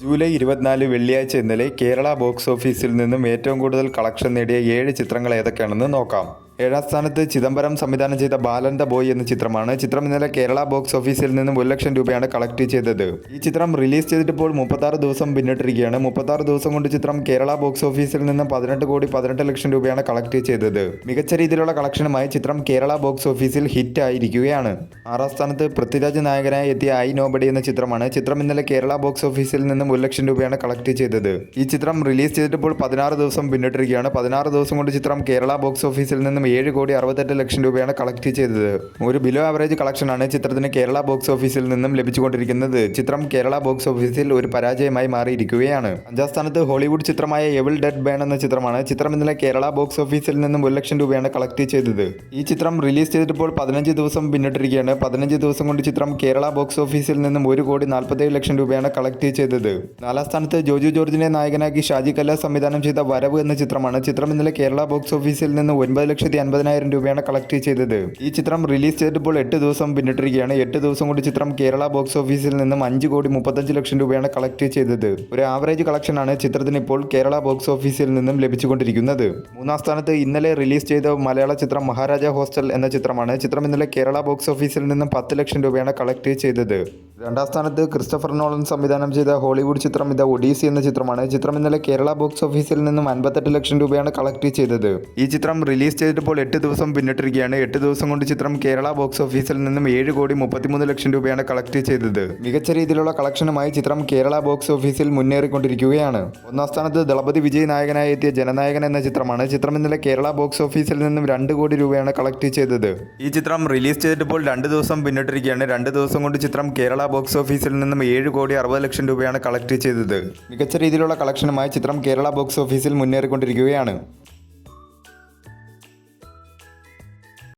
July 24 വെള്ളിയാഴ്ച ഇന്നലെ Kerala box ഓഫീസിൽ നിന്നും ഏറ്റവും കൂടുതൽ കളക്ഷൻ നേടിയ 7 ചിത്രങ്ങൾ ഏതൊക്കെയാണെന്ന് നോക്കാം. 7ാം സ്ഥാനത്ത് ചിദംബരം സംവിധാനം ചെയ്ത ബാലൻ ദ ബോയ് എന്ന ചിത്രമാണ്. ചിത്രം ഇന്നലെ കേരള ബോക്സ് ഓഫീസിൽ നിന്നും 1 ലക്ഷം രൂപയാണ് കളക്ട് ചെയ്തത്. ഈ ചിത്രം റിലീസ് ചെയ്തിട്ടിപ്പോൾ 36 ദിവസം പിന്നിട്ടിരിക്കുകയാണ്. 36 ദിവസം കൊണ്ട് ചിത്രം കേരള ബോക്സ് ഓഫീസിൽ നിന്നും 18 ലക്ഷം രൂപയാണ് കളക്ട് ചെയ്തത്. മികച്ച രീതിയിലുള്ള കളക്ഷനുമായി ചിത്രം കേരള ബോക്സ് ഓഫീസിൽ ഹിറ്റ് ആയിരിക്കുകയാണ്. 6ാം സ്ഥാനത്ത് പൃഥ്വിരാജ് നായകനായി എത്തിയ ഐ നോബഡി എന്ന ചിത്രമാണ്. ചിത്രം ഇന്നലെ കേരള ബോക്സ് ഓഫീസിൽ നിന്നും 1 ലക്ഷം രൂപയാണ് കളക്ട് ചെയ്തത്. ഈ ചിത്രം റിലീസ് ചെയ്തിട്ടിപ്പോൾ 16 ദിവസം പിന്നിട്ടിരിക്കുകയാണ്. 16 ദിവസം കൊണ്ട് ചിത്രം കേരള ബോക്സ് ഓഫീസിൽ നിന്നും 7,68 ലക്ഷം രൂപയാണ് കളക്ട് ചെയ്തത്. ഒരു ബിലോ ആവറേജ് കളക്ഷനാണ് ചിത്രത്തിന് കേരള ബോക്സ് ഓഫീസിൽ നിന്നും ലഭിച്ചുകൊണ്ടിരിക്കുന്നത്. ചിത്രം കേരള ബോക്സ് ഓഫീസിൽ ഒരു പരാജയമായി മാറിയിരിക്കുകയാണ്. 5ാം സ്ഥാനത്ത് ഹോളിവുഡ് ചിത്രമായ എവിൾ ഡെഡ് ബേൺ എന്ന ചിത്രമാണ്. ചിത്രം ഇന്നലെ കേരള ബോക്സ് ഓഫീസിൽ നിന്നും 1 ലക്ഷം രൂപയാണ് കളക്ട് ചെയ്തത്. ഈ ചിത്രം റിലീസ് ചെയ്തിട്ടിപ്പോൾ 15 ദിവസം പിന്നിട്ടിരിക്കുകയാണ്. 15 ദിവസം കൊണ്ട് ചിത്രം കേരള ബോക്സ് ഓഫീസിൽ നിന്നും 1,47 ലക്ഷം രൂപയാണ് കളക്ട് ചെയ്തത്. 4ാം സ്ഥാനത്ത് ജോജു ജോർജിനെ നായകനാക്കി ഷാജി കല്ലാസ് സംവിധാനം ചെയ്ത വരവ് എന്ന ചിത്രമാണ്. ചിത്രം ഇന്നലെ കേരള ബോക്സ് ഓഫീസിൽ നിന്ന് 9,50,000 രൂപയാണ് കളക്ട് ചെയ്തത്. ഈ ചിത്രം റിലീസ് ചെയ്തിപ്പോൾ 8 ദിവസം പിന്നിട്ടിരിക്കുകയാണ്. 8 ദിവസം കൊണ്ട് ചിത്രം കേരള ബോക്സ് ഓഫീസിൽ നിന്നും 5,35 ലക്ഷം രൂപയാണ് കളക്ട് ചെയ്തത്. ഒരു ആവറേജ് കളക്ഷനാണ് ചിത്രത്തിന് ഇപ്പോൾ കേരള ബോക്സ് ഓഫീസിൽ നിന്നും ലഭിച്ചുകൊണ്ടിരിക്കുന്നത്. 3ാം സ്ഥാനത്ത് ഇന്നലെ റിലീസ് ചെയ്ത മലയാള ചിത്രം മഹാരാജ ഹോസ്റ്റൽ എന്ന ചിത്രമാണ്. ചിത്രം ഇന്നലെ കേരള ബോക്സ് ഓഫീസിൽ നിന്നും 10 ലക്ഷം രൂപയാണ് കളക്ട് ചെയ്തത്. 2ാം സ്ഥാനത്ത് ക്രിസ്റ്റഫർ നോളൻ സംവിധാനം ചെയ്ത ഹോളിവുഡ് ചിത്രം ദ ഒഡീസി എന്ന ചിത്രമാണ്. ചിത്രം ഇന്നലെ കേരള ബോക്സ് ഓഫീസിൽ നിന്നും 58 ലക്ഷം രൂപയാണ് കളക്ട് ചെയ്തത്. ഈ ചിത്രം റിലീസ് ചെയ്തിട്ടിപ്പോൾ 8 ദിവസം പിന്നിട്ടിരിക്കുകയാണ്. 8 ദിവസം കൊണ്ട് ചിത്രം കേരള ബോക്സ് ഓഫീസിൽ നിന്നും 7,33 ലക്ഷം രൂപയാണ് കളക്ട് ചെയ്തത്. മികച്ച രീതിയിലുള്ള കളക്ഷനുമായി ചിത്രം കേരള ബോക്സ് ഓഫീസിൽ മുന്നേറിക്കൊണ്ടിരിക്കുകയാണ്. 1ാം സ്ഥാനത്ത് ദളപതി വിജയ് നായകനായി എത്തിയ ജനനായകൻ എന്ന ചിത്രമാണ്. ചിത്രം ഇന്നലെ കേരള ബോക്സ് ഓഫീസിൽ നിന്നും 2 കോടി രൂപയാണ് കളക്ട് ചെയ്തത്. ഈ ചിത്രം റിലീസ് ചെയ്തിട്ടിപ്പോൾ 2 ദിവസം പിന്നിട്ടിരിക്കുകയാണ്. 2 ദിവസം കൊണ്ട് ചിത്രം കേരള ബോക്സ് ഓഫീസിൽ നിന്നും 7,60 ലക്ഷം രൂപയാണ് കളക്ട് ചെയ്തത്. മികച്ച രീതിയിലുള്ള കളക്ഷനുമായി ചിത്രം കേരള ബോക്സ് ഓഫീസിൽ മുന്നേറിക്കൊണ്ടിരിക്കുകയാണ്.